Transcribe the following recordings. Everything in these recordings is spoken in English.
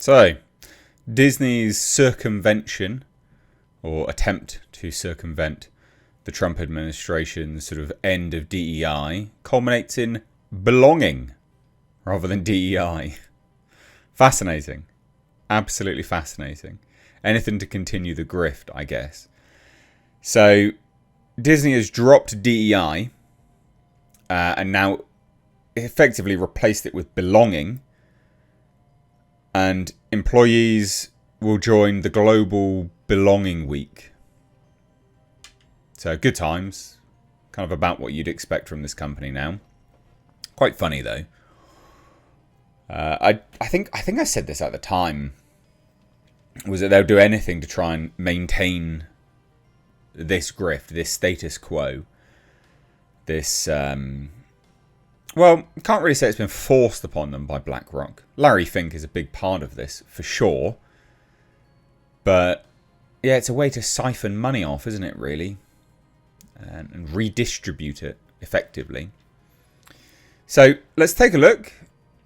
So, Disney's circumvention, or attempt to circumvent the Trump administration's sort of end of DEI, culminates in belonging rather than DEI. Fascinating. Absolutely fascinating. Anything to continue the grift, I guess. So, Disney has dropped DEI and now effectively replaced it with belonging. And employees will join the Global Belonging Week. So good times. Kind of about what you'd expect from this company now. Quite funny though. I think I said this at the time. Was that they'll do anything to try and maintain this grift, this status quo. This well, can't really say it's been forced upon them by BlackRock. Larry Fink is a big part of this, for sure. But, yeah, it's a way to siphon money off, isn't it, really? And redistribute it effectively. So, let's take a look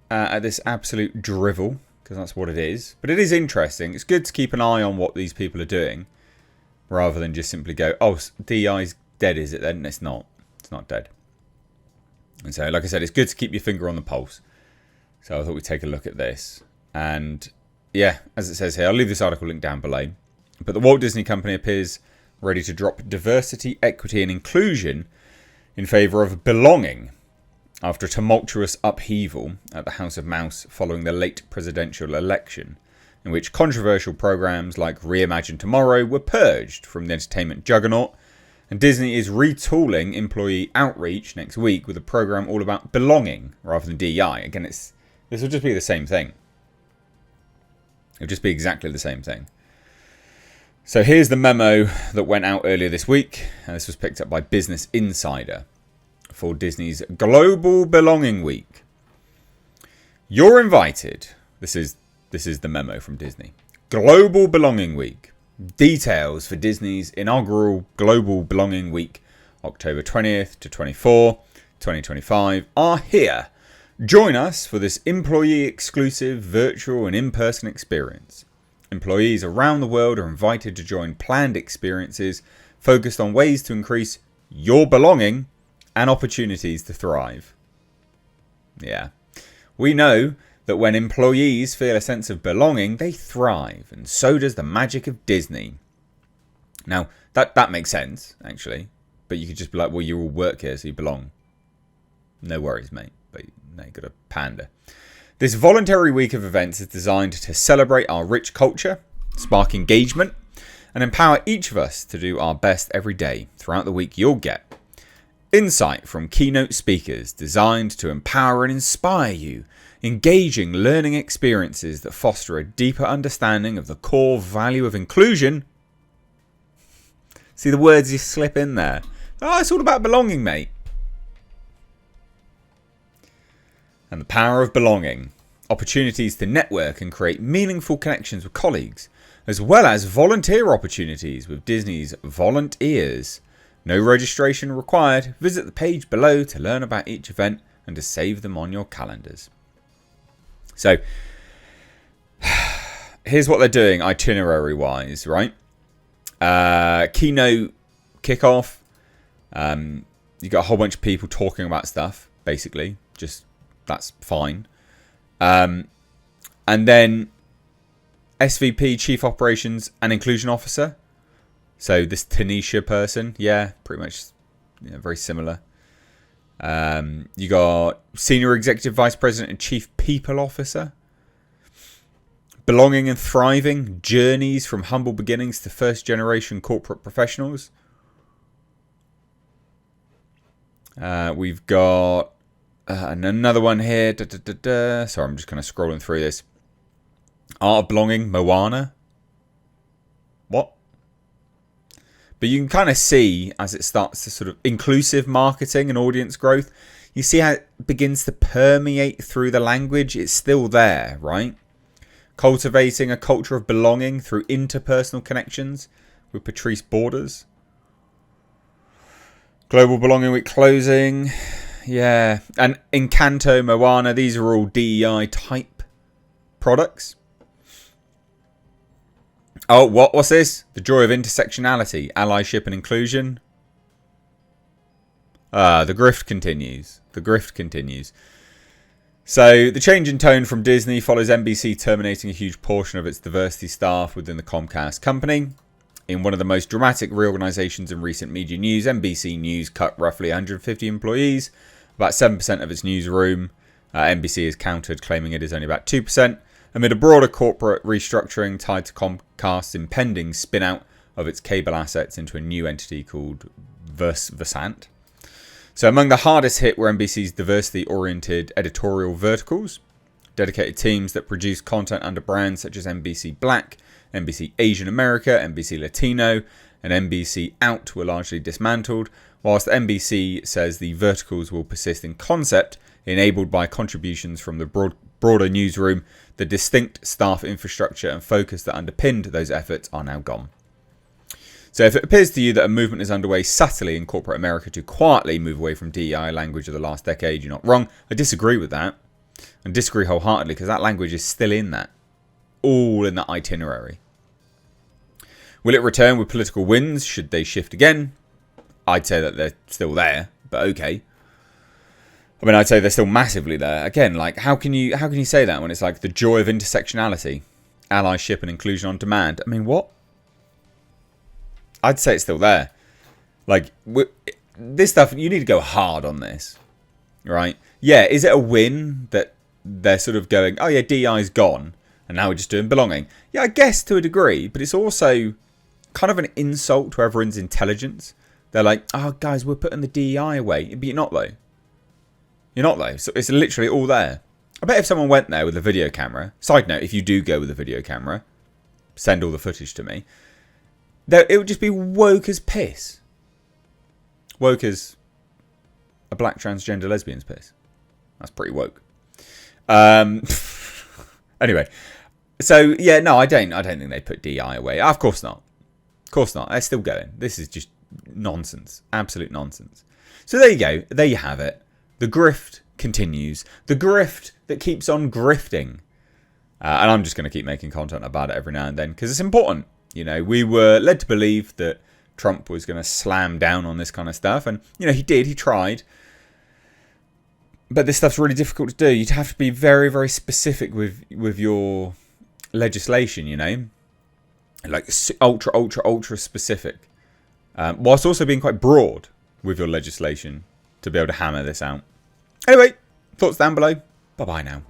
at this absolute drivel, because that's what it is. But it is interesting. It's good to keep an eye on what these people are doing, rather than just simply go, oh, DEI's dead, is it then? It's not. It's not dead. And so, like I said, it's good to keep your finger on the pulse. So I thought we'd take a look at this. And yeah, as it says here, I'll leave this article linked down below. But the Walt Disney Company appears ready to drop diversity, equity and inclusion in favour of belonging after a tumultuous upheaval at the House of Mouse following the late presidential election, in which controversial programmes like Reimagine Tomorrow were purged from the entertainment juggernaut. And Disney is retooling employee outreach next week with a program all about belonging rather than DEI. Again, this will just be the same thing. It'll just be exactly the same thing. So here's the memo that went out earlier this week. And this was picked up by Business Insider for Disney's Global Belonging Week. You're invited. This is the memo from Disney. Global Belonging Week. Details for Disney's inaugural Global Belonging Week, October 20th to 24, 2025, are here. Join us for this employee-exclusive virtual and in-person experience. Employees around the world are invited to join planned experiences focused on ways to increase your belonging and opportunities to thrive. Yeah, we know that when employees feel a sense of belonging, they thrive, and so does the magic of Disney. Now, that makes sense, actually. But you could just be like, well, you all work here, so you belong. No worries, mate. But no, you've got a panda. This voluntary week of events is designed to celebrate our rich culture, spark engagement, and empower each of us to do our best every day. Throughout the week, you'll get insight from keynote speakers designed to empower and inspire you, engaging learning experiences that foster a deeper understanding of the core value of inclusion. See the words you slip in there. Oh, it's all about belonging, mate. And the power of belonging. Opportunities to network and create meaningful connections with colleagues, as well as volunteer opportunities with Disney's volunteers. No registration required. Visit the page below to learn about each event and to save them on your calendars. So, here's what they're doing itinerary-wise, right? Keynote kickoff. You got a whole bunch of people talking about stuff, basically. Just, that's fine. And then SVP, Chief Operations and Inclusion Officer. So this Tanisha person, yeah, pretty much very similar. You got Senior Executive Vice President and Chief People Officer. Belonging and Thriving, Journeys from Humble Beginnings to First Generation Corporate Professionals. We've got another one here. Sorry, I'm just kind of scrolling through this. Art of Belonging, Moana. What? But you can kind of see as it starts to sort of inclusive marketing and audience growth, you see how it begins to permeate through the language. It's still there, right? Cultivating a culture of belonging through interpersonal connections with Patrice Borders. Global Belonging Week closing. Yeah. And Encanto, Moana, these are all DEI type products. Oh, what's this? The joy of intersectionality, allyship and inclusion. The grift continues. The grift continues. So the change in tone from Disney follows NBC terminating a huge portion of its diversity staff within the Comcast company. In one of the most dramatic reorganizations in recent media news, NBC News cut roughly 150 employees, about 7% of its newsroom. NBC is countered, claiming it is only about 2%, amid a broader corporate restructuring tied to Comcast's impending spin-out of its cable assets into a new entity called Versant. So among the hardest hit were NBC's diversity-oriented editorial verticals, dedicated teams that produce content under brands such as NBC Black, NBC Asian America, NBC Latino, and NBC Out were largely dismantled, whilst NBC says the verticals will persist in concept, enabled by contributions from the broader newsroom. The distinct staff infrastructure and focus that underpinned those efforts are now gone. So if it appears to you that a movement is underway subtly in corporate America to quietly move away from DEI language of the last decade, you're not wrong. I disagree with that. And disagree wholeheartedly, because that language is still in that. All in that itinerary. Will it return with political wins should they shift again? I'd say that they're still there, but okay. I mean, I'd say they're still massively there. Again, like, how can you say that when it's like the joy of intersectionality, allyship and inclusion on demand? I mean, what? I'd say it's still there. Like, this stuff, you need to go hard on this, right? Yeah, is it a win that they're sort of going, oh yeah, DEI's gone, and now we're just doing belonging? Yeah, I guess to a degree, but it's also kind of an insult to everyone's intelligence. They're like, oh guys, we're putting the DEI away. But you're not though. You're not though. So it's literally all there. I bet if someone went there with a video camera, side note, if you do go with a video camera, send all the footage to me. It would just be woke as piss. Woke as a black transgender lesbian's piss. That's pretty woke. Anyway, so yeah, no, I don't think they put DI away. Of course not. Of course not. They're still going. This is just nonsense. Absolute nonsense. So there you go. There you have it. The grift continues. The grift that keeps on grifting. And I'm just going to keep making content about it every now and then because it's important. You know, we were led to believe that Trump was going to slam down on this kind of stuff. And, you know, he did. He tried. But this stuff's really difficult to do. You'd have to be very, very specific with your legislation, you know. Like ultra specific. Whilst also being quite broad with your legislation to be able to hammer this out. Anyway, thoughts down below. Bye-bye now.